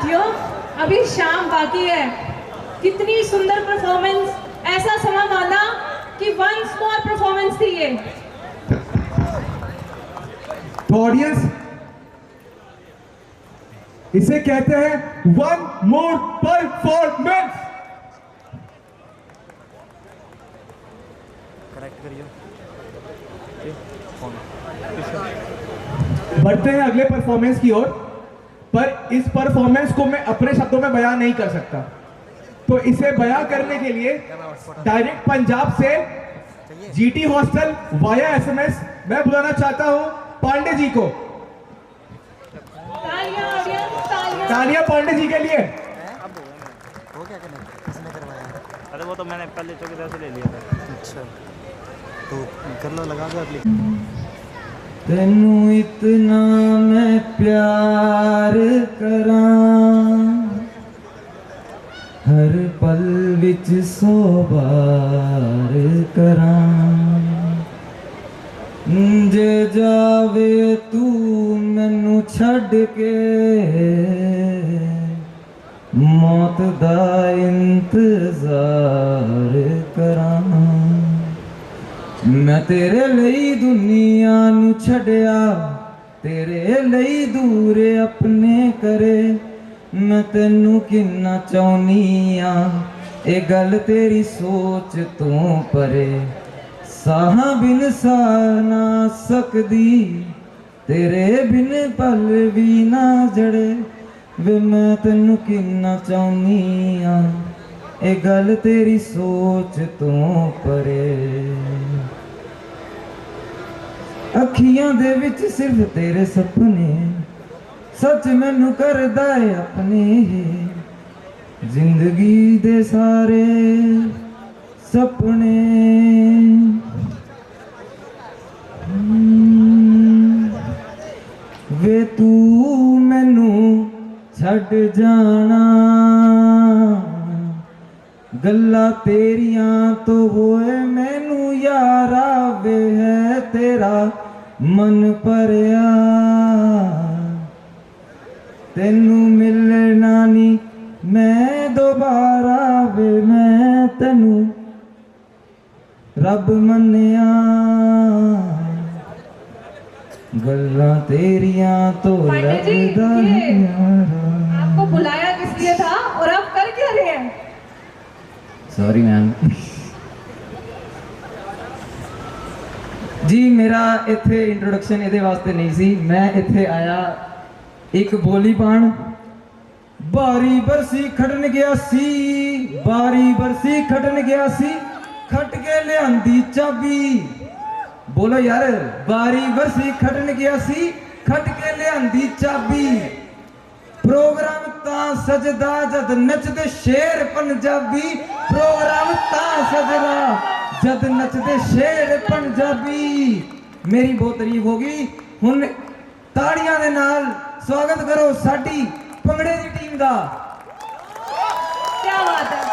साथियों, अभी शाम बाकी है। कितनी सुंदर परफॉर्मेंस, ऐसा समा माना कि वंस मोर परफॉर्मेंस थी ये। तो ऑडियंस, इसे कहते हैं वन मोर परफॉर्मेंस। करेक्ट करिए। बढ़ते हैं अगले परफॉर्मेंस की ओर, पर इस परफॉर्मेंस को मैं अपने शब्दों में बयां नहीं कर सकता, तो इसे बयां करने के लिए डायरेक्ट पंजाब से जीटी हॉस्टल वाया एसएमएस मैं बुलाना चाहता हूं पांडे जी को। तालियां ऑडियंस, तालियां। तालियां पांडे जी के लिए। वो क्या करने किसने करवाया? अरे वो तो मैंने पहले चौकीदार से ले लिया था। अच्छा, तो कर लो, लगा दो अगली। तेनू इतना मैं प्यार करां, हर पल विच 100 बार करां, जे जावे तू मैनू छड़ के, मौत दा इंतजार करां। मैं तेरे लई दुनिया नू छड़िया, तेरे लई दूर अपने करे। मैं तेनू किन्ना चाहनी आ, ए गल तेरी सोच तो परे। साह बिन सा ना सकदी, तेरे बिन पल भी ना जड़े। वे मैं तेनू किन्ना चाहनी आ, ए गल तेरी सोच तो परे। अखियां दे विच सिर्फ तेरे सपने, सच मैनू करदा है अपने। जिंदगी दे सारे सपने वे तू मैनू छड़ जाना। गल्ला तेरियां तो होए मैनू यारा, वे है तेरा मन भरिया। तेनू मिलना नी मैं दोबारा, वे मैं तेनू रब मन्निया। गल्ला तेरियां तो पांडे जी, लगदा ये यारा। आपको बुलाया किस लिए था और आप कर क्या रहे हैं? सॉरी मैम जी, मेरा इत्थे इंट्रोडक्शन ਇਹਦੇ ਵਾਸਤੇ ਨਹੀਂ ਸੀ। ਮੈਂ ਇੱਥੇ ਆਇਆ ਇੱਕ ਬੋਲੀ ਪਾਣ। ਬਾਰੀ ਬਰਸੀ ਖੜਨ ਗਿਆ ਸੀ, ਬਾਰੀ ਬਰਸੀ ਖੜਨ ਗਿਆ ਸੀ, ਖੱਟ ਕੇ ਲਿਆਂਦੀ ਚਾਬੀ। ਬੋਲੋ ਯਾਰ, ਬਾਰੀ ਬਰਸੀ ਖੜਨ ਗਿਆ ਸੀ, ਖੱਟ ਕੇ ਲਿਆਂਦੀ ਚਾਬੀ। प्रोग्राम ता सजदा जद नचदे शेर पंजाबी, प्रोग्राम ता सजदा जद नचदे शेर पंजाबी। मेरी बहुत तारीफ होगी। हुन ताड़ियां दे नाल स्वागत करो साडी भंगड़े दी टीम दा। क्या बात है।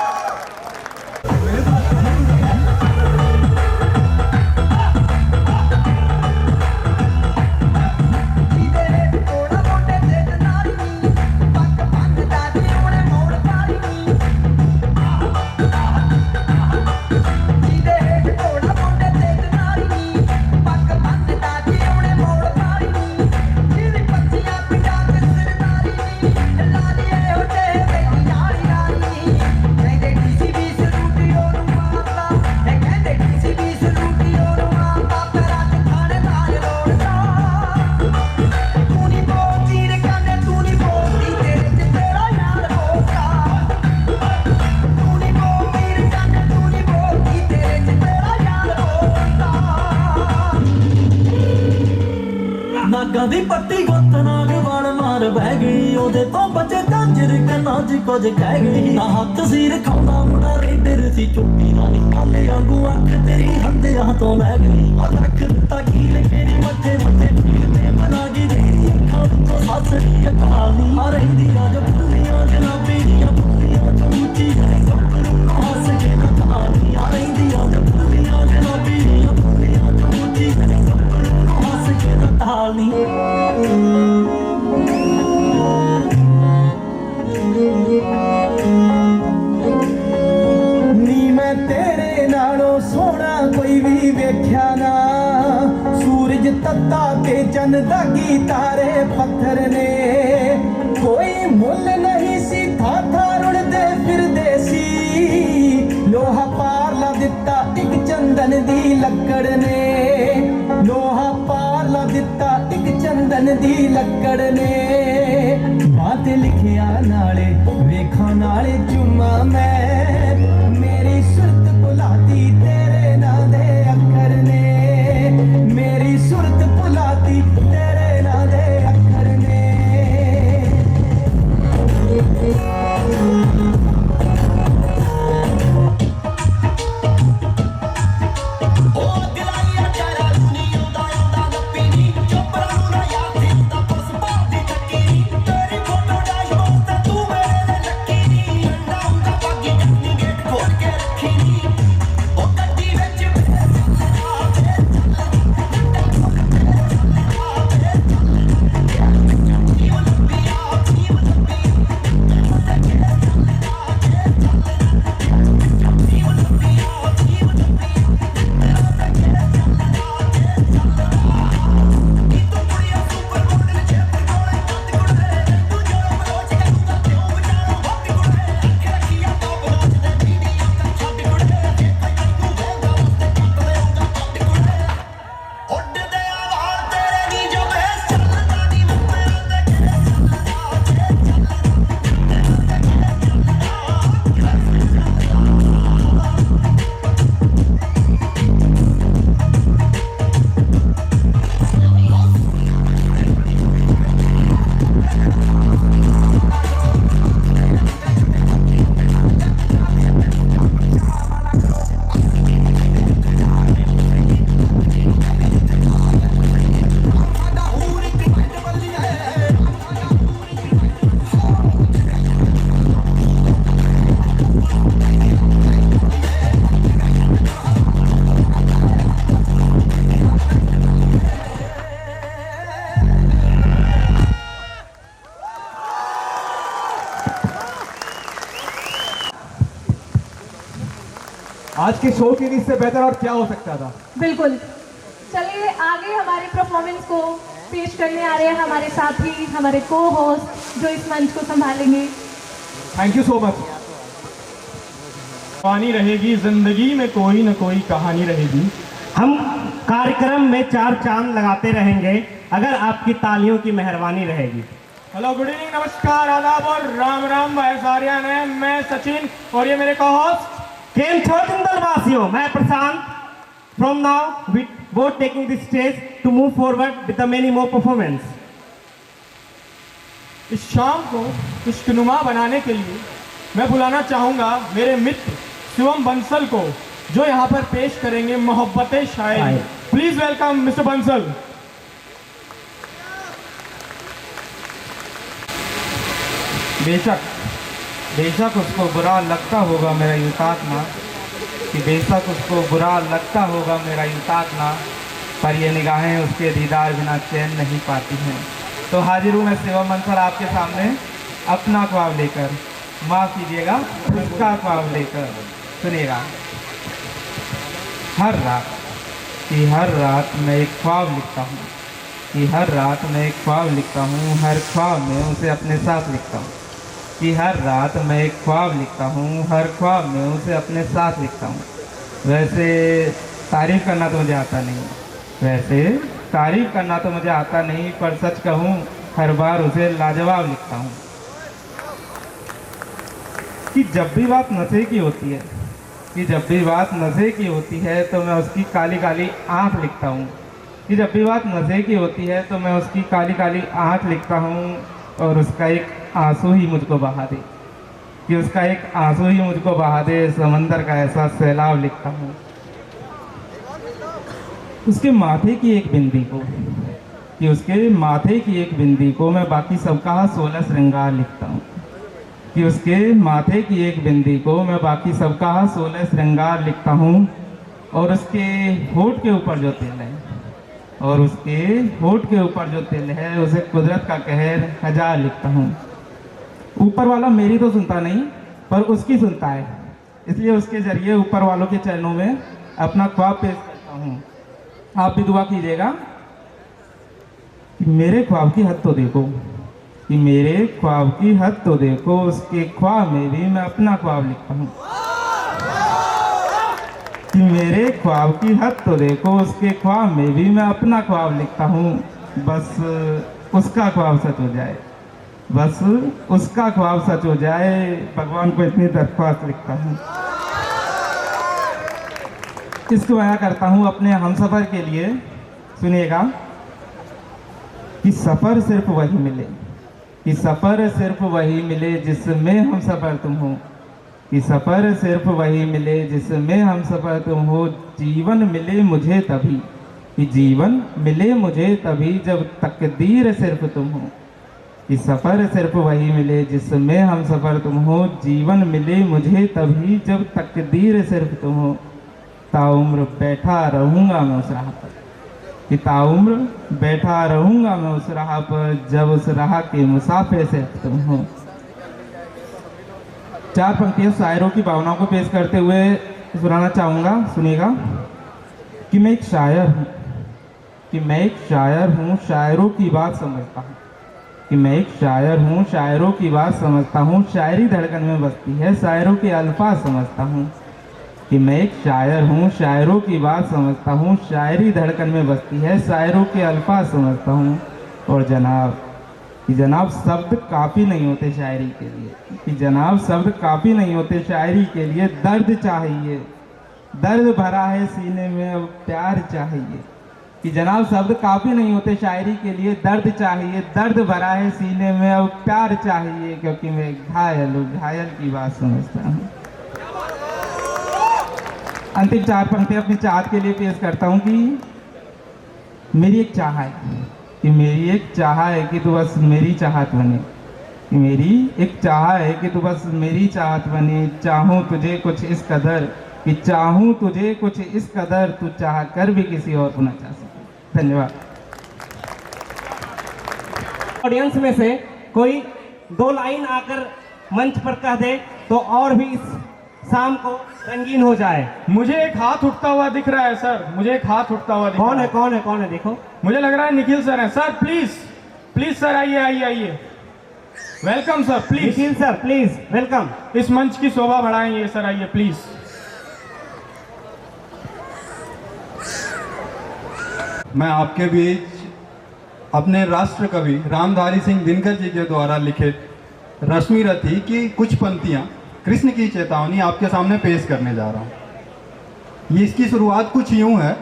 नागा दी पट्टी गुत्त नाग वाल मार बह गई, ओदे तो बचे कंजर कन्ना च कुछ कह गई। ना हत्थ सिर खांदा मुंडा रेडर सी चुप्पी ना निकाले आंगू अख तेरी हंदियां तो लै गई। रख दिता कील मेरी मथे मथे पीर ते बना गई तेरी अखां तो ससरी अकाली। आ रहिंदी अज फुल्लियां जनाबी दियां फुल्लियां तो ऊंची है गप्परू हस के ना कहानी। आ रहिंदी अज फुल्लियां जनाबी दियां फुल्लियां तो ऊंची है गप्परू हस के ना कहानी। ਮੁੱਲ ਨਹੀਂ ਸੀ ਥਾਂ ਰੁੜਦੇ ਫਿਰਦੇ ਸੀ ਲੋਹਾ ਪਾਰ ਲਾ ਦਿੱਤਾ ਇੱਕ ਚੰਦਨ ਦੀ ਲੱਕੜ ਨੇ ਲੋਹਾ ਪਾਰ ਲਾ ਦਿੱਤਾ ਇੱਕ ਚੰਦਨ ਦੀ ਲੱਕੜ ਨੇ ਬਾਤ ਲਿਖਿਆ ਨਾਲੇ ਵੇਖਾਂ ਨਾਲੇ ਚੁੰਮਾ ਮੈਂ ਮੇਰੀ ਸੁਰਤ ਭੁਲਾਤੀ ਤੇਰੇ ਨਾਂ ਦੇ ਅੱਖਰ ਨੇ ਮੇਰੀ ਸੁਰਤ ਭੁਲਾਤੀ ਤੇਰੇ ਨਾਂ ਦੇ ਅੱਖਰ ਨੇ आज के शो की रीत से बेहतर और क्या हो सकता था। बिल्कुल। चलिए आगे हमारे परफॉर्मेंस को पेश करने आ रहे हैं हमारे साथी, हमारे को होस्ट जो इस मंच को संभालेंगे। Thank you so much. कहानी रहेगी, जिंदगी में कोई न कोई कहानी रहेगी। हम कार्यक्रम में 4 चांद लगाते रहेंगे अगर आपकी तालियों की मेहरबानी रहेगी। हेलो, गुड इवनिंग, नमस्कार, आदाब और राम राम भाई सारियान है। मैं सचिन और ये मेरे को-होस्ट केम छो जिंदल वासियों, मैं Prashant. From now we both taking this stage to move forward with the many more performance. इस शाम को खुशनुमा बनाने के लिए मैं बुलाना चाहूँगा मेरे मित्र शिवम बंसल को, जो यहाँ पर पेश करेंगे मोहब्बतें शायरी। Please welcome mister Bansal. बेशक उसको बुरा लगता होगा मेरा यूं ताकना, कि बेशक उसको बुरा लगता होगा मेरा यूं ताकना, पर ये निगाहें उसके दीदार बिना चैन नहीं पाती हैं। तो हाजिर हूँ मैं शिवम बंसल आपके सामने अपना ख्वाब लेकर, माफ़ कीजिएगा उसका ख्वाब लेकर। सुनिएगा। हर रात मैं एक ख्वाब लिखता हूँ, कि हर रात मैं एक ख्वाब लिखता हूँ, हर ख्वाब में उसे अपने साथ लिखता हूँ। कि हर रात मैं एक ख्वाब लिखता हूँ, हर ख्वाब में उसे अपने साथ लिखता हूँ। वैसे तारीफ़ करना तो मुझे आता नहीं, पर सच कहूँ हर बार उसे लाजवाब लिखता हूँ। कि जब भी बात नशे की होती है तो मैं उसकी काली काली आँख लिखता हूँ। कि जब भी बात नशे की होती है तो मैं उसकी काली काली आँख लिखता हूँ, और उसका एक आंसू ही मुझको बहा दे, कि उसका एक आंसू ही मुझको बहा दे, समंदर का ऐसा सैलाब लिखता हूँ। उसके माथे की एक बिंदी को मैं बाकी सबका 16 श्रृंगार लिखता हूँ। कि उसके माथे की एक बिंदी को मैं बाकी सबका 16 श्रृंगार लिखता हूँ। और उसके होठ के ऊपर जो तिल है उसे कुदरत का कहर 1000 लिखता हूँ। ऊपर वाला मेरी तो सुनता नहीं, पर उसकी सुनता है, इसलिए उसके जरिए ऊपर वालों के चरणों में अपना ख्वाब पेश करता हूँ। आप भी दुआ कीजिएगा कि मेरे ख्वाब की हद तो देखो, कि मेरे ख्वाब की हद तो देखो, उसके ख्वाब में भी मैं अपना ख्वाब लिखता हूँ। कि मेरे ख्वाब की हद तो देखो, उसके ख्वाब में भी मैं अपना ख्वाब लिखता हूँ। बस उसका ख्वाब सच हो जाए, बस उसका ख्वाब सच हो जाए, भगवान को इतनी दरख्वास्त लिखता हूँ। इसको बयां करता हूँ अपने हमसफ़र के लिए। सुनिएगा कि सफ़र सिर्फ वही मिले, कि सफ़र सिर्फ वही मिले जिसमें हम सफ़र तुम हो, कि सफ़र सिर्फ वही मिले जिसमें हम सफ़र तुम हो। जीवन मिले मुझे तभी, कि जीवन मिले मुझे तभी जब तकदीर सिर्फ तुम हो, कि सफ़र सिर्फ वही मिले जिसमें हम सफ़र तुम हो। जीवन मिले मुझे तभी जब तकदीर सिर्फ तुम हो। ताउम्र बैठा रहूँगा मैं उस राह पर, कि ताउम्र बैठा रहूँगा मैं उस राह पर जब उस राह के मुसाफिर सिर्फ तुम हो। 4 पंक्तियाँ शायरों की भावनाओं को पेश करते हुए सुनाना चाहूँगा। सुनिएगा कि मैं एक शायर हूँ, कि मैं एक शायर हूँ, शायरों की बात समझता हूँ, कि मैं एक शायर हूँ, शायरों की बात समझता हूँ। शायरी धड़कन में बसती है, शायरों के अल्फाज समझता हूँ। कि मैं एक शायर हूँ, शायरों की बात समझता हूँ, शायरी धड़कन में बसती है, शायरों के अल्फाज समझता हूँ। और जनाब कि जनाब शब्द काफ़ी नहीं होते शायरी के लिए, कि जनाब शब्द काफ़ी नहीं होते शायरी के लिए। दर्द चाहिए, दर्द भरा है सीने में अब प्यार चाहिए। कि जनाब शब्द काफ़ी नहीं होते शायरी के लिए, दर्द चाहिए, दर्द भरा है सीने में अब प्यार चाहिए। क्योंकि मैं घायल हूँ, घायल की बात समझता हूँ। अंतिम 4 पंक्तियाँ अपनी चाहत के लिए पेश करता हूँ कि मेरी एक चाह है, कि मेरी एक चाह है कि तू बस मेरी चाहत बने, कि मेरी एक चाह है कि तू बस मेरी चाहत बने। चाहूँ तुझे कुछ इस कदर, कि चाहूँ तुझे कुछ इस कदर, तू चाह कर भी किसी और को न चाह सके। धन्यवाद। ऑडियंस में से कोई 2 लाइन आकर मंच पर कह दे तो और भी इस शाम को रंगीन हो जाए। मुझे एक हाथ उठता हुआ दिख रहा है सर, मुझे एक हाथ उठता हुआ दिख कौन रहा है कौन है कौन है? देखो, मुझे लग रहा है निखिल सर हैं। सर प्लीज प्लीज सर आइए आइए आइए, welcome sir, please Nikhil sir please welcome. इस मंच की शोभा बढ़ाएंगे सर, आइए प्लीज। मैं आपके बीच अपने राष्ट्र कवि रामधारी सिंह दिनकर जी के द्वारा लिखित रश्मि रथी की कुछ पंक्तियाँ कृष्ण की चेतावनी आपके सामने पेश करने जा रहा हूँ। ये इसकी शुरुआत कुछ यूँ है।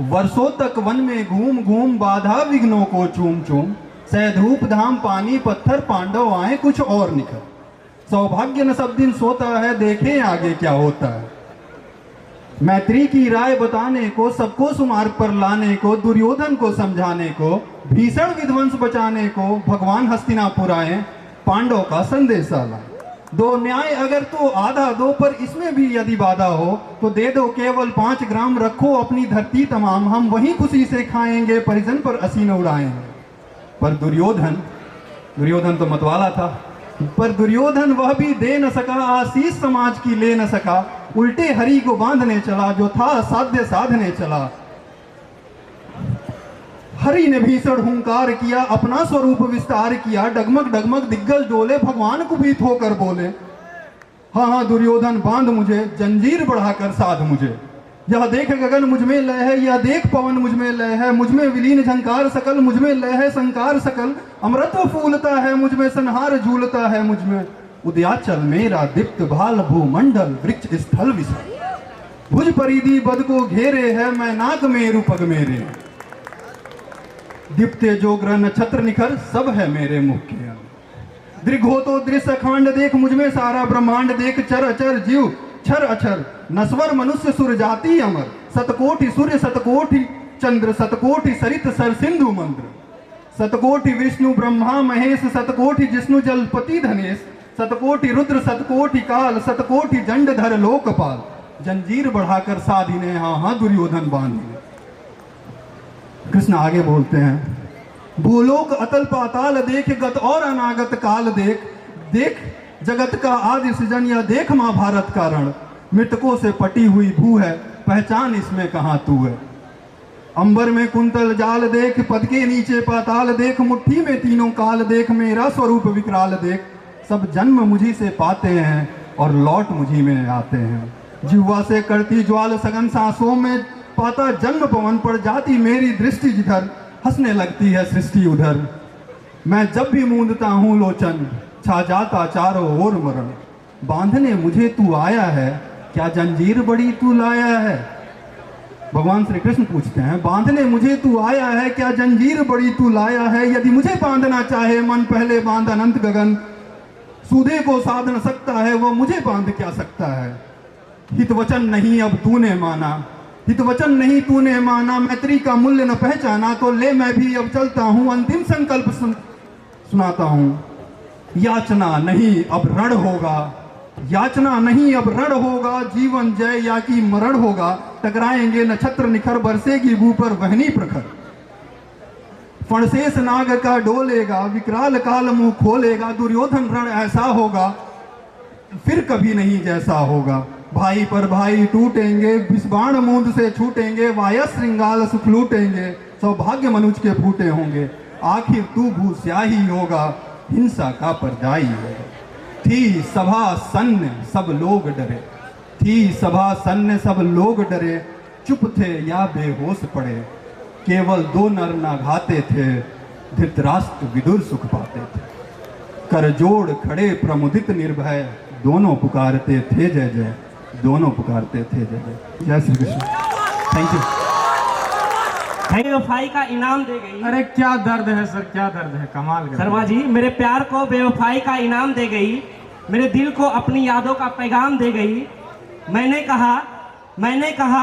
वर्षों तक वन में घूम घूम बाधा विघ्नों को चूम चूम, सैधूप धाम पानी पत्थर पांडव आए कुछ और निखर। सौभाग्य न सब दिन सोता है, देखें आगे क्या होता है। मैत्री की राय बताने को, सबको सुमार्ग पर लाने को, दुर्योधन को समझाने को, भीषण विध्वंस बचाने को, भगवान हस्तिनापुर आए, पांडव का संदेशा लाए। 2 न्याय अगर तो आधा दो, पर इसमें भी यदि बाधा हो तो दे दो केवल 5 ग्राम। रखो अपनी धरती तमाम, हम वहीं खुशी से खाएंगे, परिजन पर असीन उड़ाएंगे। पर दुर्योधन तो मतवाला था, पर दुर्योधन वह भी दे न सका, आशीष समाज की ले न सका। उल्टे हरि को बांधने चला, जो था असाध्य साधने चला। हरि ने भीषण हुंकार किया, अपना स्वरूप विस्तार किया। डगमग डगमग दिग्गज डोले, भगवान कुपित होकर बोले, हाँ हाँ दुर्योधन बांध मुझे, जंजीर बढ़ाकर साध मुझे। यह देख गगन मुझ में लय है, यह देख पवन मुझ में लय है। मुझ में विलीन झंकार सकल, मुझ में लय है संकार सकल। अमृत फूलता है मुझ में, संहार झूलता है मुझ में। उदयाचल मेरा दीप्त भाल, भूमंडल वृक्ष स्थल विशाल। भुज परिधि बद को घेरे है, मैं नाग मेरु पग मेरे। दीप्ते जोग्र नक्षत्र निखर, सब है मेरे मुख के अंग। दृघो तो दृश्य खांड देख, मुझ में सारा ब्रह्मांड देख। चर अचर जीव क्षर अक्षर, नस्वर मनुष्य सुर जाति अमर। शतकोटि सूर्य शतकोटि चंद्र, शतकोटि सरित सर सिंधु मंद्र। शतकोटि विष्णु ब्रह्मा महेश, शतकोटि जिष्णु जलपति धनेश। शतकोटि रुद्र शतकोटि काल, शतकोटि जंडधर लोकपाल। जंजीर बढ़ाकर साधिने, हाँ हाँ दुर्योधन बांधिने। कृष्ण आगे बोलते हैं, भूलोक अतल पाताल देख, गत और अनागत काल देख। देख जगत का आदि सृजन, यह देख महाभारत का रण। मृतकों से पटी हुई भू है, पहचान इसमें कहाँ तू है। अंबर में कुंतल जाल देख, पद के नीचे पाताल देख, मुट्ठी में तीनों काल देख, मेरा स्वरूप विकराल देख। सब जन्म मुझी से पाते हैं और लौट मुझी में आते हैं। जिह्वा से करती ज्वाल सघन सांसों में, पाता जन्म पवन पर जाती मेरी दृष्टि जिधर, हंसने लगती है सृष्टि उधर। मैं जब भी मूंदता हूँ लोचन, छा जाता चारों ओर मरण। बांधने मुझे तू आया है, क्या जंजीर बड़ी तू लाया है। भगवान श्री कृष्ण पूछते हैं, बांधने मुझे तू आया है, क्या जंजीर बड़ी तू लाया है। यदि मुझे बांधना चाहे मन, पहले बांध अनंत गगन। सूदे को साध न सकता है, वो मुझे बांध क्या सकता है। हित वचन नहीं अब तूने माना, हित वचन नहीं तूने माना, मैत्री का मूल्य न पहचाना, तो ले मैं भी अब चलता हूँ, अंतिम संकल्प सुनाता हूँ। याचना नहीं अब रण होगा, याचना नहीं अब रण होगा, जीवन जय या कि मरण होगा। टकराएंगे नक्षत्र निखर, बरसेगी भू पर वहनी प्रखर। फणशेष नाग का डोलेगा, विकराल काल मुंह खोलेगा। दुर्योधन रण ऐसा होगा, फिर कभी नहीं जैसा होगा। भाई पर भाई टूटेंगे, विषबाण मूंद से छूटेंगे। वायस श्रृंगाल सुख लूटेंगे, सौभाग्य मनुज के फूटे होंगे। आखिर तू भूस्याही होगा, हिंसा का परदाई होगा। थी सभा सन्न सब लोग डरे, थी सभा सन्न सब लोग डरे। चुप थे या बेहोश पड़े, केवल दो नर ना घाते थे। धृतराष्ट्र विदुर सुख पाते थे, कर जोड़ खड़े प्रमुदित निर्भय। दोनों पुकारते थे जय जय, दोनों पुकारते थे जय जय। जय श्री कृष्ण। Thank you. बेवफाई का इनाम दे गई। अरे क्या दर्द है सर, क्या दर्द है, कमाल कर। शर्मा जी मेरे प्यार को बेवफाई का इनाम दे गई, मेरे दिल को अपनी यादों का पैगाम दे गई। मैंने कहा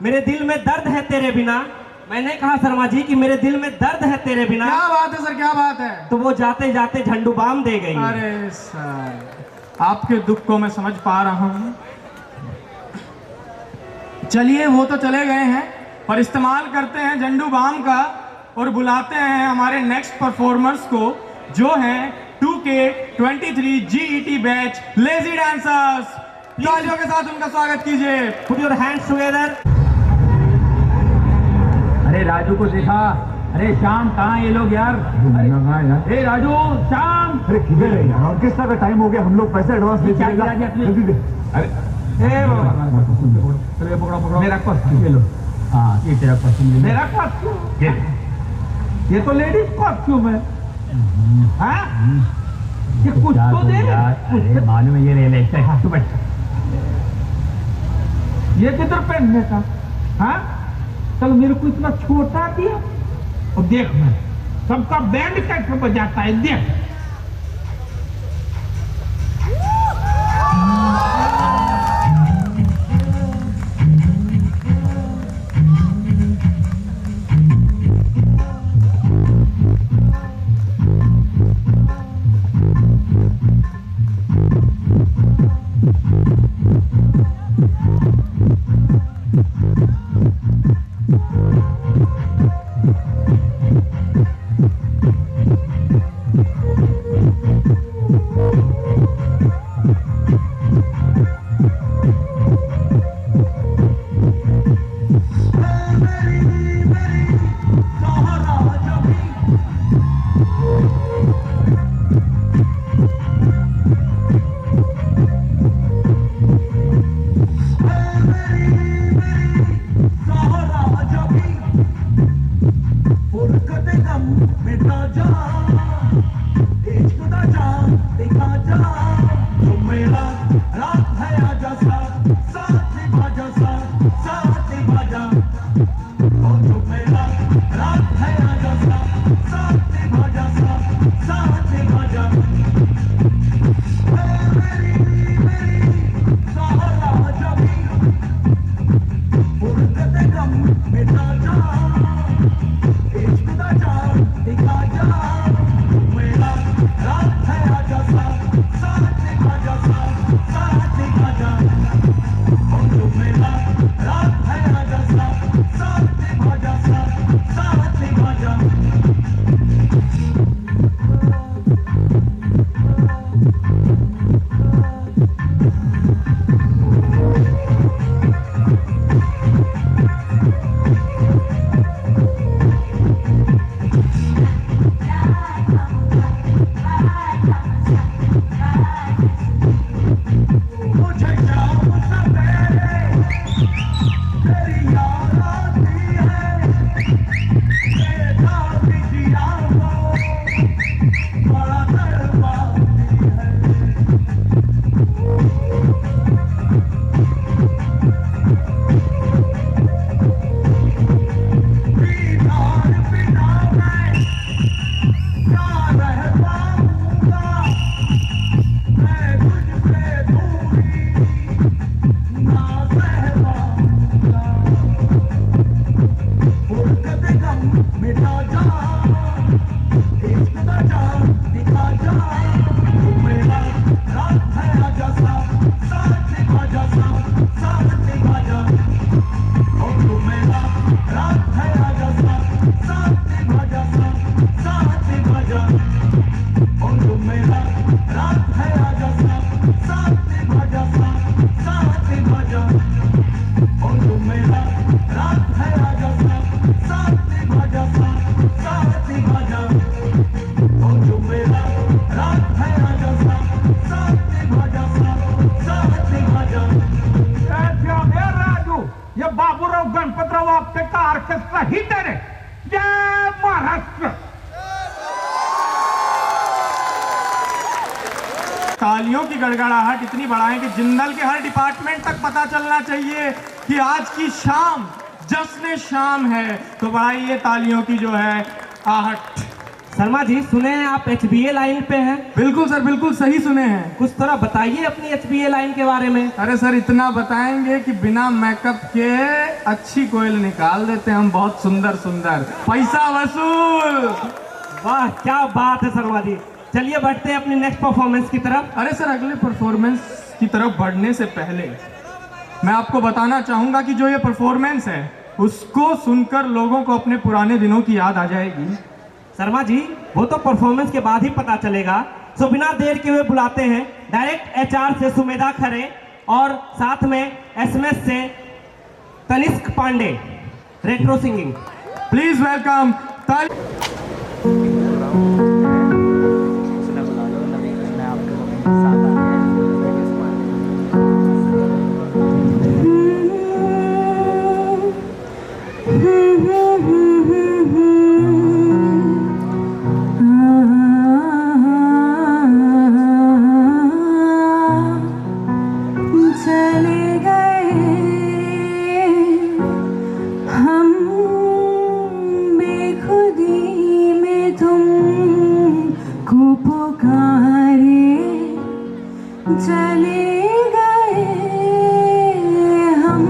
मेरे दिल में दर्द है तेरे बिना। मैंने कहा शर्मा जी कि मेरे दिल में दर्द है तेरे बिना। क्या बात है सर, क्या बात है। तो वो जाते जाते झंडू बाम दे गई। अरे सर आपके दुख को मैं समझ पा रहा हूँ। चलिए वो तो चले गए हैं, पर इस्तेमाल करते हैं झंडू बाम का और बुलाते हैं हमारे नेक्स्ट परफॉर्मर्स को, जो हैं 2K23 GET batch lazy dancers. तालियों के साथ उनका स्वागत कीजिए। Put your hands together. अरे राजू को देखा, अरे श्याम कहाँ ये लोग यार। अरे राजू, श्याम, अरे किधर है यार, ऑर्केस्ट्रा का टाइम हो गया, हम लोग पैसे एडवांस दे अरे पकड़ो मेरा कॉस्ट्यूम ले लो। हाँ ये तेरा कॉस्ट्यूम, मेरा कॉस्ट्यूम, ये तो लेडीज कॉस्ट्यूम है। हाँ ये कुछ तो दे यार, मालूम है ये ले ले ये किधर पहनने का। हाँ चलो मेरे को इतना छोटा दिया, और देख मैं सबका बैंड कैसे बजाता है, देख। मिटा जा, इश्क दा जा दिखा जा। रात है आजा साथ निभा जा साथ निभा जा ओ जो मेरा रात है आजा साथ निभा जा साथ निभा जा ओ जो मेरा रात है आजा साथ निभा जा साथ निभा जा। राजू ये बाबूराव गणपतराव आपटे का ऑर्केस्ट्रा हिट है रे। जय महाराष्ट्र। तालियों की गड़गड़ाहट इतनी बढ़ाएं कि जिंदल के हर डिपार्टमेंट तक पता चलना चाहिए कि आज की शाम जश्न शाम है। तो बढ़ाइए तालियों की जो है आहट। शर्मा जी सुने हैं आप HBA लाइन पे हैं? बिल्कुल सर, बिल्कुल सही सुने हैं। कुछ थोड़ा बताइए अपनी HBA लाइन के बारे में। अरे सर इतना बताएंगे कि बिना मेकअप के अच्छी कोयल निकाल देते हैं हम, बहुत सुंदर सुंदर, पैसा वसूल। वाह क्या बात है शर्मा जी। चलिए बढ़ते हैं अपनी नेक्स्ट परफॉर्मेंस की तरफ। अरे सर अगले परफॉर्मेंस की तरफ बढ़ने से पहले मैं आपको बताना चाहूंगा कि जो ये परफॉर्मेंस है उसको सुनकर लोगों को अपने पुराने दिनों की याद आ जाएगी। शर्मा जी वो तो परफॉर्मेंस के बाद ही पता चलेगा। सो बिना देर के हुए बुलाते हैं डायरेक्ट HR से सुमेधा खरे और साथ में SMS से Tanishk Pandey, retro singing. Please welcome. चले गए हम बेखुदी में तुमको पुकारे, चले गए हम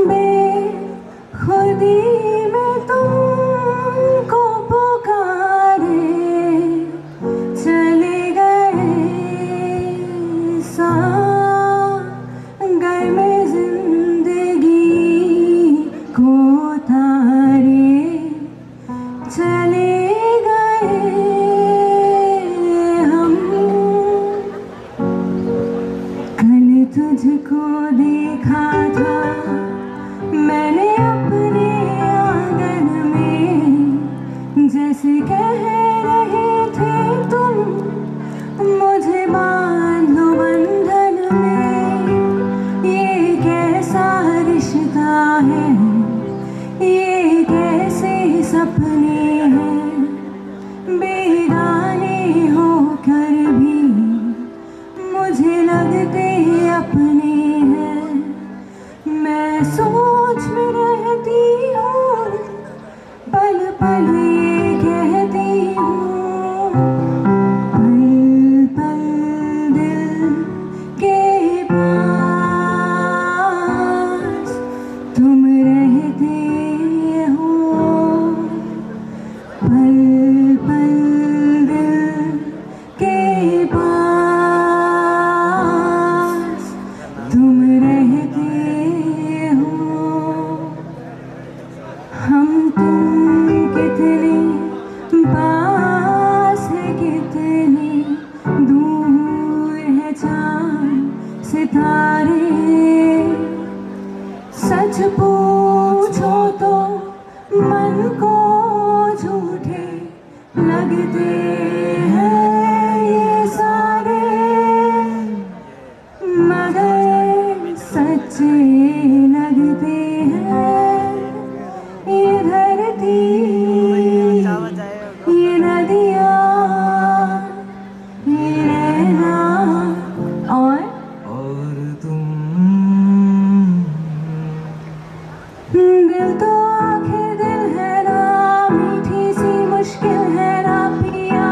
बेखुदी में तुमको पुकारे, चले सागर में जिंदगी को तारे, चले गए हम। कल तुझको देखा था मैंने अपने आंगन में, जैसे कह रहे थे तुम मुझे बांध लो बंधन में। ये कैसा रिश्ता है, ये कैसे सपने हैं, बेगाने होकर भी मुझे लगते अपने हैं। मैं सोच में रहती हूँ, पल पल ये कहती हूँ, तुम रहते हो, पल पल दिल के पास तुम रहते हो। हम तुम कितने पास है, कितने दूर है चांद सितारे। सच पूछो तो मन को झूठे लगते हैं ये सारे, मगर सच्चे लगते हैं ये धरती, ये नदियाँ, ये रहना और तुम। दिल तो आखिर दिल है ना, मीठी सी मुश्किल है ना पिया,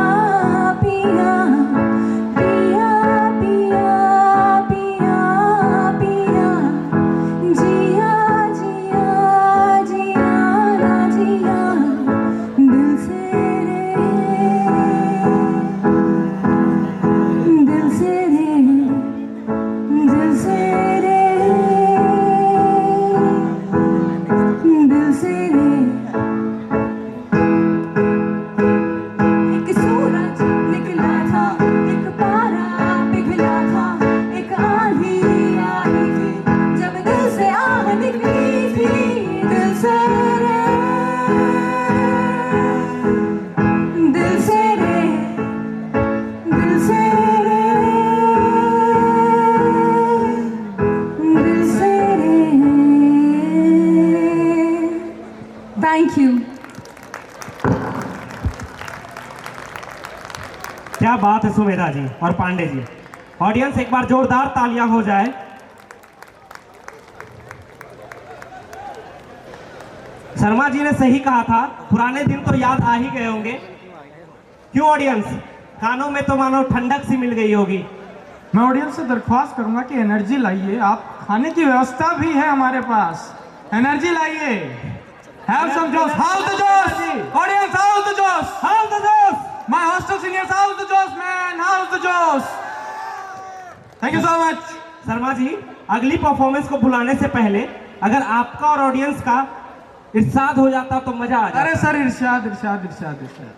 क्या बात है सुमेधा जी और पांडे जी। ऑडियंस एक बार जोरदार तालियां हो जाए। शर्मा जी ने सही कहा था, पुराने दिन तो याद आ ही गए होंगे। क्यों ऑडियंस, कानों में तो मानो ठंडक सी मिल गई होगी। मैं ऑडियंस से दरख्वास्त करूंगा कि एनर्जी लाइए। आप खाने की व्यवस्था भी है हमारे पास, एनर्जी लाइए। Have some josh, house the josh, audience, house the josh, house the josh. My hostel seniors, house the josh, man, house the josh. Thank you so much. Sharma ji, अगली परफॉर्मेंस को बुलाने से पहले अगर आपका और ऑडियंस का इरशाद हो जाता तो मजा आ जाता। अरे सर, इरशाद इरशाद इरशाद इरशाद।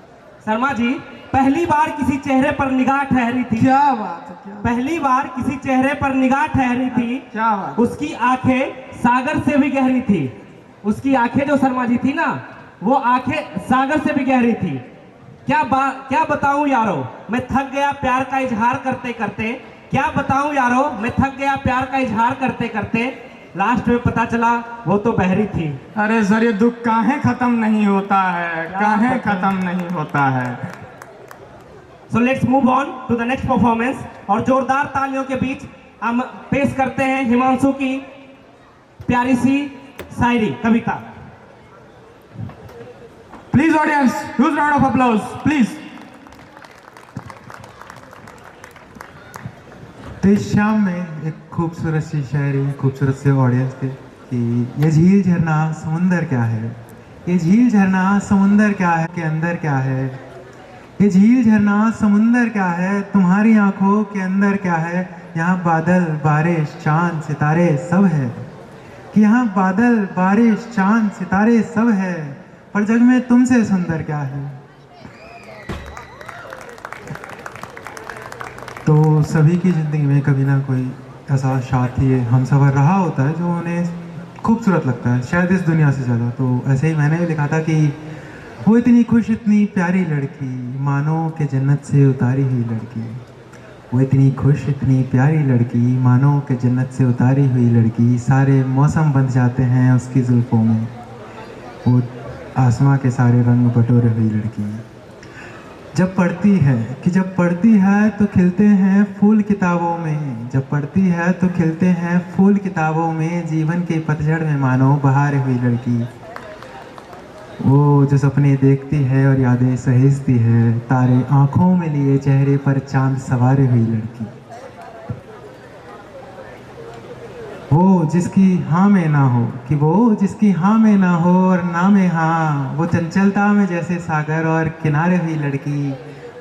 शर्मा जी, पहली बार किसी चेहरे पर निगाह ठहरी थी। क्या बात है, क्या पहली बार किसी चेहरे पर निगाह ठहरी थी। क्या बात। उसकी आंखें सागर से भी गहरी थी। उसकी आंखें जो शर्मा जी थी ना, वो आंखें सागर से भी गहरी थी। क्या बताऊं यारो, मैं थक गया प्यार का इजहार करते करते। क्या बताऊं यारो, मैं थक गया प्यार का इजहार करते करते। लास्ट में पता चला वो तो बहरी थी। अरे सर, ये दुख काहे खत्म नहीं होता है, काहे खत्म नहीं होता है। So let's move on to the next performance. और जोरदार तालियों के बीच हम पेश करते हैं हिमांशु की प्यारी सी शायरी, कविता। Please audience, huge round of applause please. तो इस शाम में एक खूबसूरत सी शायरी खूबसूरत से ऑडियंस के कि ये झील झरना समुंदर क्या है, ये झील झरना समुंदर क्या है के अंदर क्या है, ये झील झरना समुंदर क्या है, तुम्हारी आंखों के अंदर क्या है। यहाँ बादल बारिश चांद सितारे सब है, कि यहाँ बादल बारिश चांद सितारे सब है, पर जग में तुमसे सुंदर क्या है। तो सभी की ज़िंदगी में कभी ना कोई ऐसा साथी हमसफ़र रहा होता है जो उन्हें खूबसूरत लगता है, शायद इस दुनिया से ज़्यादा। तो ऐसे ही मैंने भी लिखा था कि वो इतनी खुश इतनी प्यारी लड़की, मानो कि जन्नत से उतारी हुई लड़की। वो इतनी खुश इतनी प्यारी लड़की, मानो कि जन्नत से उतारी हुई लड़की। सारे मौसम बंध जाते हैं उसकी जुल्फ़ों में, वो आसमां के सारे रंग बटोरे हुई लड़की। जब पढ़ती है कि जब पढ़ती है तो खिलते हैं फूल किताबों में, जब पढ़ती है तो खिलते हैं फूल किताबों में। जीवन के पतझड़ में मानो बहार हुई लड़की। वो जो सपने देखती है और यादें सहेजती है, तारे आंखों में लिए चेहरे पर चांद सवारे हुई लड़की। वो जिसकी हाँ में ना हो, कि वो जिसकी हाँ में ना हो और ना में हाँ। वो चंचलता में जैसे सागर और किनारे हुई लड़की।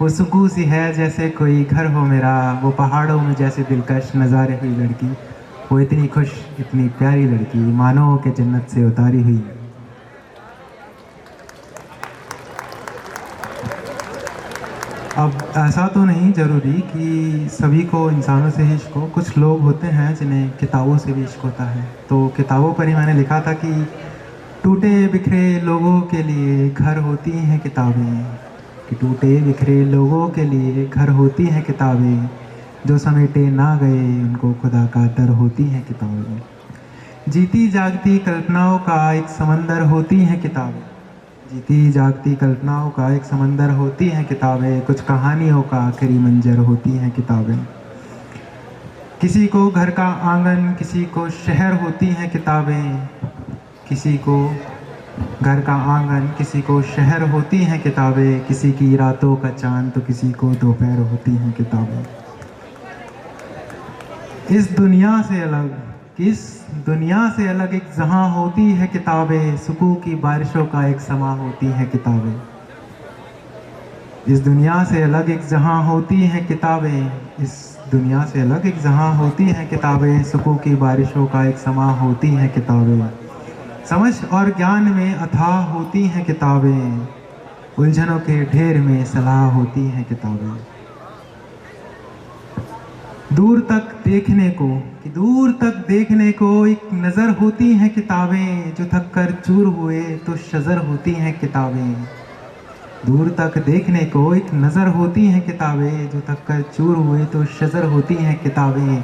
वो सुकून सी है जैसे कोई घर हो मेरा, वो पहाड़ों में जैसे दिलकश नज़ारे हुई लड़की। वो इतनी खुश इतनी प्यारी लड़की, मानो कि जन्नत से उतारी हुई। अब ऐसा तो नहीं ज़रूरी कि सभी को इंसानों से ही इश्क हो, कुछ लोग होते हैं जिन्हें किताबों से भी इश्क होता है। तो किताबों पर ही मैंने लिखा था कि टूटे बिखरे लोगों के लिए घर होती हैं किताबें, कि टूटे बिखरे लोगों के लिए घर होती हैं किताबें। जो समेटे ना गए उनको खुदा का दर होती हैं किताबें। जीती जागती कल्पनाओं का एक समंदर होती हैं किताबें, जीती जागती कल्पनाओं का एक समंदर होती हैं किताबें। कुछ कहानियों का आखिरी मंजर होती हैं किताबें। किसी को घर का आंगन किसी को शहर होती हैं किताबें, किसी को घर का आंगन किसी को शहर होती हैं किताबें। किसी की रातों का चांद तो किसी को दोपहर होती हैं किताबें। इस दुनिया से अलग, किस दुनिया से अलग एक जहाँ होती है किताबें। सुकून की बारिशों का एक समा होती हैं किताबें। इस दुनिया से अलग एक जहाँ होती हैं किताबें, इस दुनिया से अलग एक जहाँ होती हैं किताबें। सुकून की बारिशों का एक समा होती हैं किताबें। समझ और ज्ञान में अथाह होती हैं किताबें। उलझनों के ढेर में सलाह होती हैं किताबें। दूर तक देखने को, कि दूर तक देखने को एक नज़र होती हैं किताबें। जो थक कर चूर हुए तो शजर होती हैं किताबें। दूर तक देखने को एक नज़र होती हैं किताबें। जो थक कर चूर हुए तो शजर होती हैं किताबें।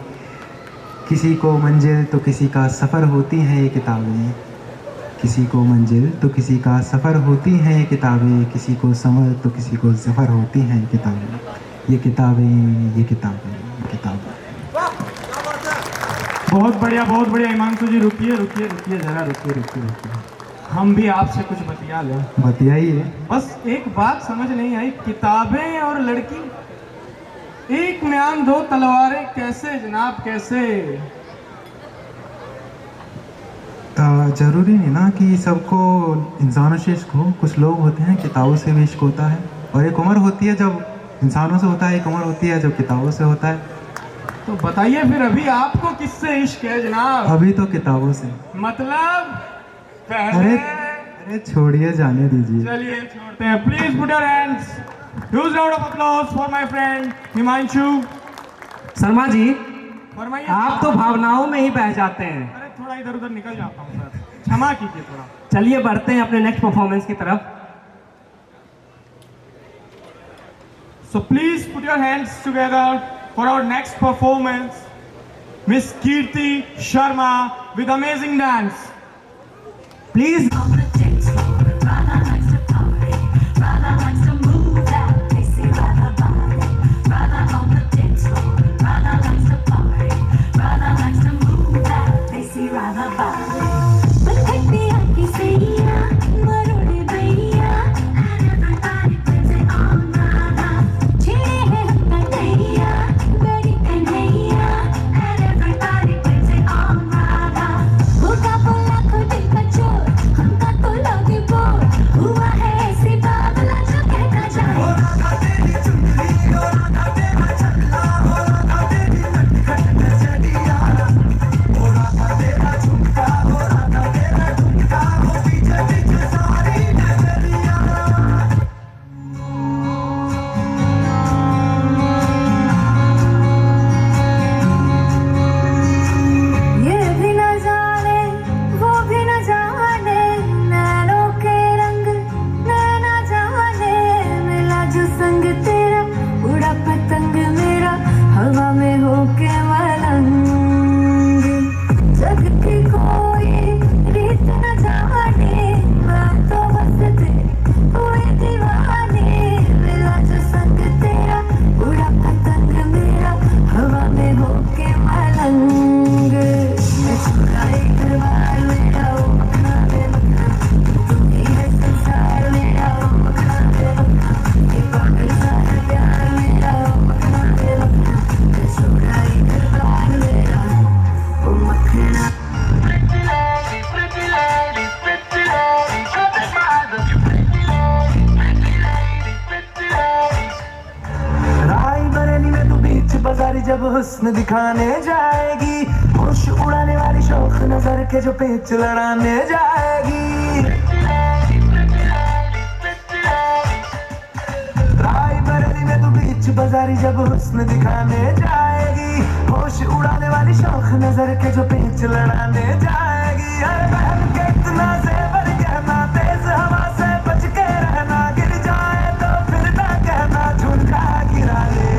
किसी को मंजिल तो किसी का सफ़र होती हैं ये किताबें। किसी को मंजिल तो किसी का सफ़र होती हैं ये किताबें। किसी को समर तो किसी को ज़फ़र होती हैं ये किताबें। ये किताबें, ये किताबें, ये किताबें। बहुत बढ़िया, बहुत बढ़िया। हिमांशु जी रुकिए रुकिए रुकिए जरा, रुकिए रुकिए रुकिए, हम भी आपसे कुछ बतिया लें। बतियाइए। बस एक बात समझ नहीं आई, किताबें और लड़की, एक म्यान दो तलवारें, कैसे जनाब कैसे? ज़रूरी नहीं ना कि सबको इंसानों से इश्क हो, कुछ लोग होते हैं किताबों से भी इश्क होता है, और एक उम्र होती है जब इंसानों से होता है, एक उम्र होती है जब किताबों से होता है। तो बताइए फिर अभी आपको किससे इश्क है जनाब? अभी तो किताबों से। मतलब अरे अरे छोड़िए, जाने दीजिए। चलिए छोड़ते हैं। Please put your hands, huge round of applause for my friend Himanshu. Sharma ji, फरमाइए। आप तो भावनाओं में ही बह जाते हैं। अरे थोड़ा इधर उधर निकल जाता हूँ सर, क्षमा कीजिए थोड़ा। चलिए बढ़ते हैं अपने नेक्स्ट परफॉर्मेंस की तरफ। So please put your hands together for our next performance, Miss Kirti Sharma with amazing dance. Please. जब हुस्न दिखाने जाएगी, होश उड़ाने वाली शौक नजर के जो पेच लड़ाने जाएगी। रायबरेली में तू बीच बाजारी जब हुस्न दिखाने जाएगी, होश उड़ाने वाली शौक नजर के जो पेच लड़ाने जाएगी। अरे बहन के इतना ज़ेवर कहना, तेज हवा से बच के रहना, गिर जाए तो फिर ना कहना झुमका गिरा ले।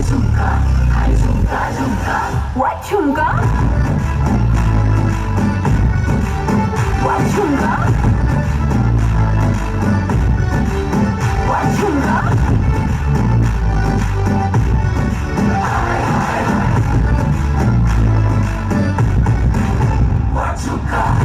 झुमका, हाय झुमका झुमका, What झुमका? What झुमका? What झुमका? What झुमका?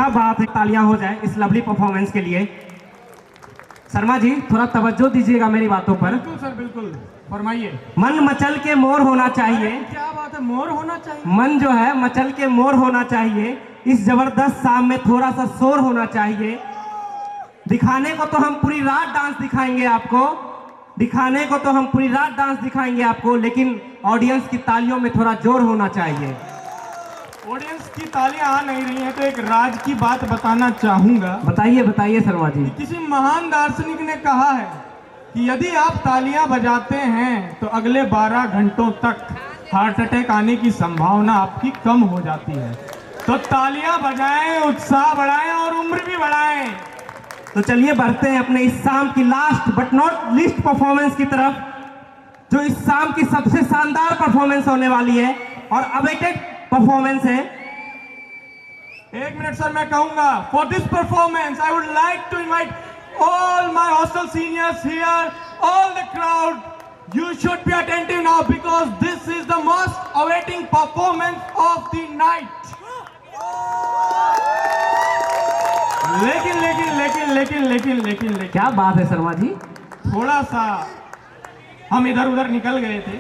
क्या बात है, तालियां हो जाए इस लवली परफॉर्मेंस के लिए। शर्मा जी थोड़ा तवज्जो दीजिएगा मेरी बातों पर। बिल्कुल सर बिल्कुल, फरमाइए। मन मचल के मोर होना चाहिए। क्या बात है, मोर होना चाहिए। मन जो है मचल के मोर होना चाहिए। इस जबरदस्त शाम में थोड़ा सा शोर होना चाहिए। दिखाने को तो हम पूरी रात डांस दिखाएंगे आपको, दिखाने को तो हम पूरी रात डांस दिखाएंगे आपको, लेकिन ऑडियंस की तालियों में थोड़ा जोर होना चाहिए। ऑडियंस की तालियां आ नहीं रही हैं तो एक राज की बात बताना चाहूंगा। बताइए बताइए शर्मा जी। किसी महान दार्शनिक ने कहा है कि यदि आप तालियां बजाते हैं तो अगले 12 घंटों तक हार्ट अटैक आने की संभावना आपकी कम हो जाती है। तो तालियां बजाएं, उत्साह बढ़ाएं और उम्र भी बढ़ाएं। तो चलिए बढ़ते हैं अपने इस शाम की last but not least performance की तरफ, जो इस शाम की सबसे शानदार परफॉर्मेंस होने वाली है और अवेटेड परफॉर्मेंस है। एक मिनट सर, मैं कहूंगा for this performance I would like to invite all my hostel seniors here, all the crowd, you should be attentive now because this is the most awaiting performance of the night. लेकिन क्या बात है शर्मा जी, थोड़ा सा हम इधर उधर निकल गए थे।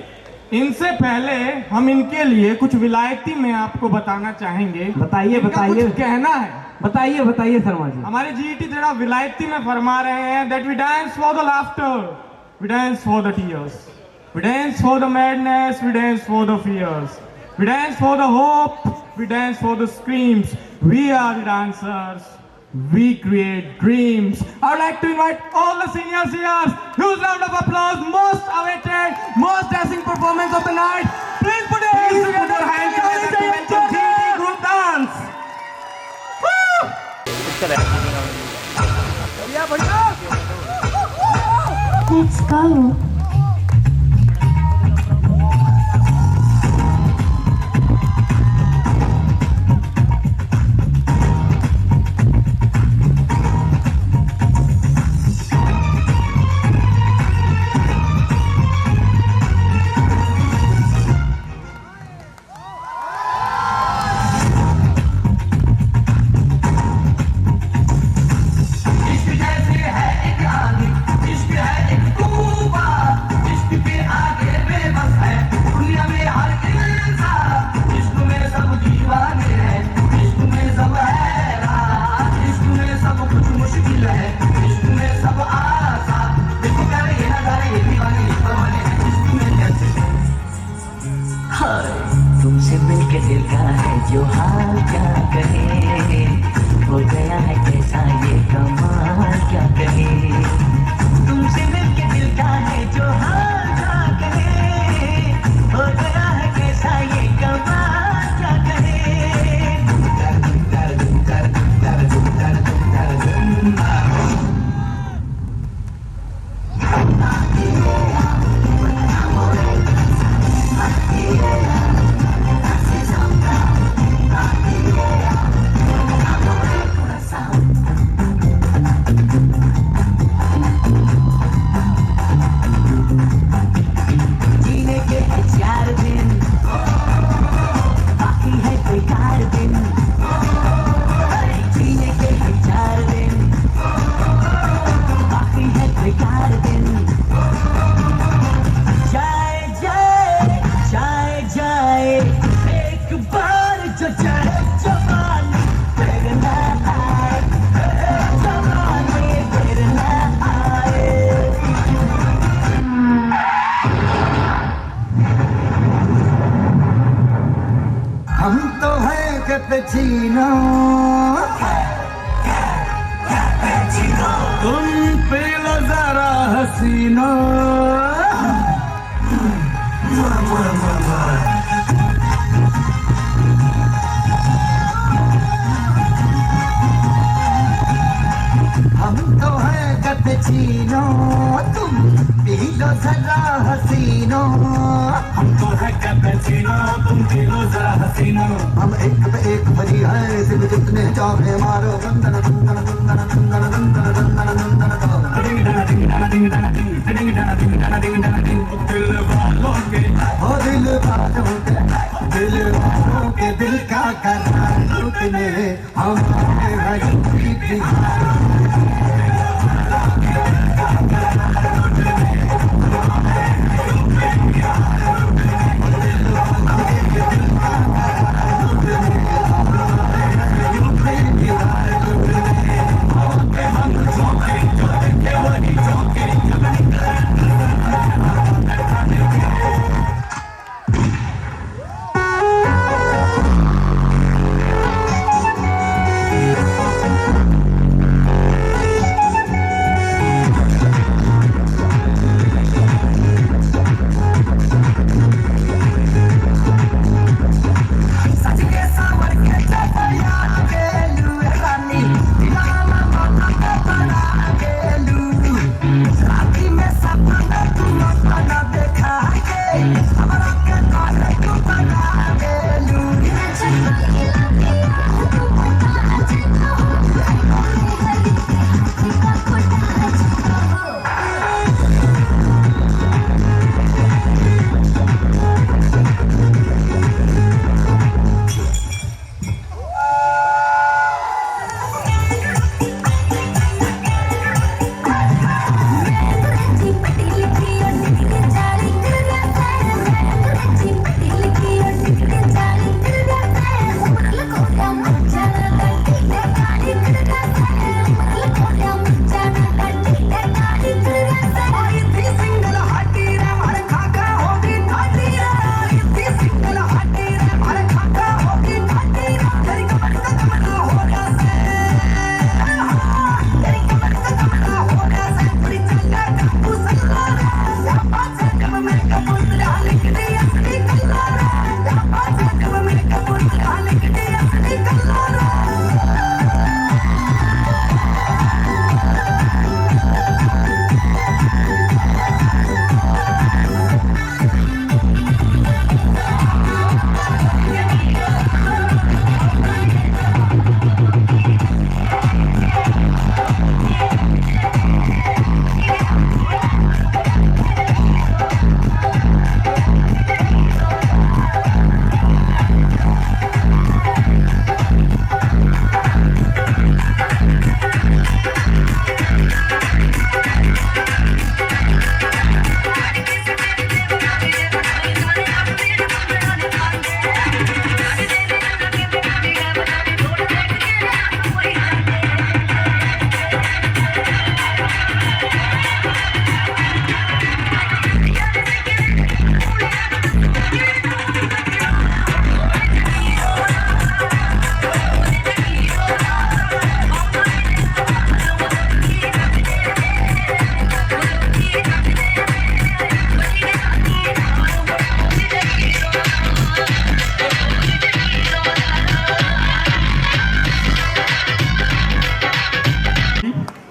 इनसे पहले हम इनके लिए कुछ विलायती में आपको बताना चाहेंगे। बताइए बताइए, कुछ कहना है, बताइए बताइए शर्मा जी। हमारे जीटी जरा विलायती में फरमा रहे हैं that we dance for the laughter, we dance for the tears, we dance for the madness, we dance for the fears, we dance for the hope, we dance for the screams. We are the dancers, we create dreams. I would like to invite all the seniors here. Huge round of applause, most awaited, most dancing performance of the night. Please put your hands together to welcome GT Group Dance. Let's go. तुमसे मिलके दिल का है जो हाल क्या कहे, हो गया है कैसा ये कमाल क्या कहे। तुमसे मिलके दिल का है जो हाल क्या कहे, हो गया है कैसा ये कमाल क्या कहे। हम तो हैं कैपेचिनो, तुम पे लो जरा हसीनो। हम तो हैं कैपेचिनो, तुम पी लो जरा हसीनो। हम तो हैं कैपेचिनो, तुम पी लो जरा हसीनो। हम एक पे एक भरी है, सिर्फ जितने चाहे मारो। दंदन दंदन दंदन दंदन दंदन दंदन दंदन। दिल वालों के, ओ दिल वालों के, दिल वालों के दिल का करार लूटने हम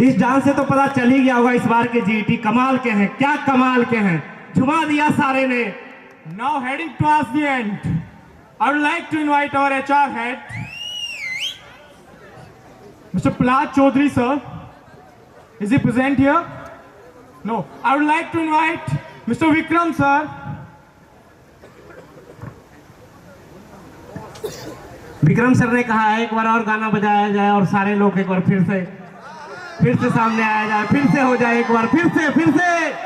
इस डांस से तो पता चल ही गया होगा इस बार के जीटी कमाल के हैं, क्या कमाल के हैं, झुमा दिया सारे ने। Now heading towards the end, I would like to invite our HR head, Mr. Prahlad Chaudhary sir. Is he present here? No. I would like to invite Mr. Vikram sir. Vikram sir ने कहा है एक बार और गाना बजाया जाए और सारे लोग एक बार फिर से सामने आया जाए, फिर से हो जाए एक बार, फिर से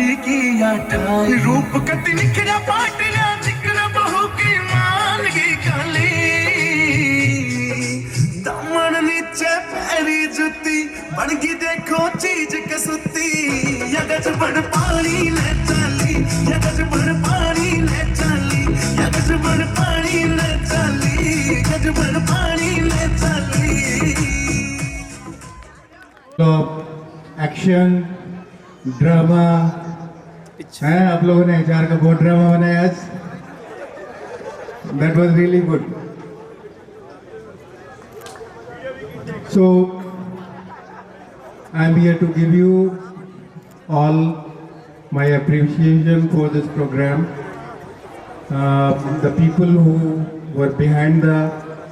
शादी की 28 रूप कति निखरा पाटलिया निकरा बहू की मान की काली दामन नीचे पैरी जुती बन गई देखो चीज कसुती यगज बड़ पानी ले चली यगज बड़ पानी ले चली यगज बड़ पानी ले चली यगज बड़ पानी ले चली तो एक्शन ड्रामा है आप लोगों ने HR का बहुत ड्रामा बनाया आज that was really good so I am here to give you all my appreciation for this program. The people who were behind the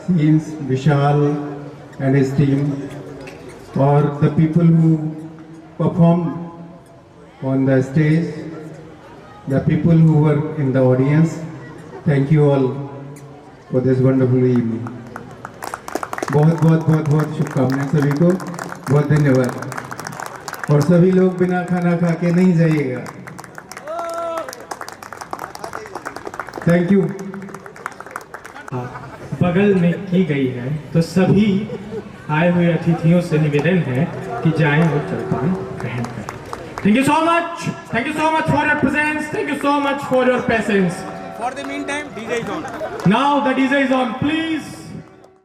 scenes, Vishal and his team, or the people who performed on the stage, the people who were in the audience, thank you all for this wonderful evening. बहुत बहुत बहुत बहुत शुभकामनाएं सभी को, बहुत धन्यवाद। और सभी लोग बिना खाना खा के नहीं जाइएगा। Thank you. बगल में की गई है तो सभी आए हुए अतिथियों से निवेदन है कि जाएं और जलपान ग्रहण करें। Thank you so much for your presence, thank you so much for your patience. For the meantime, DJ is on. Now the DJ is on, please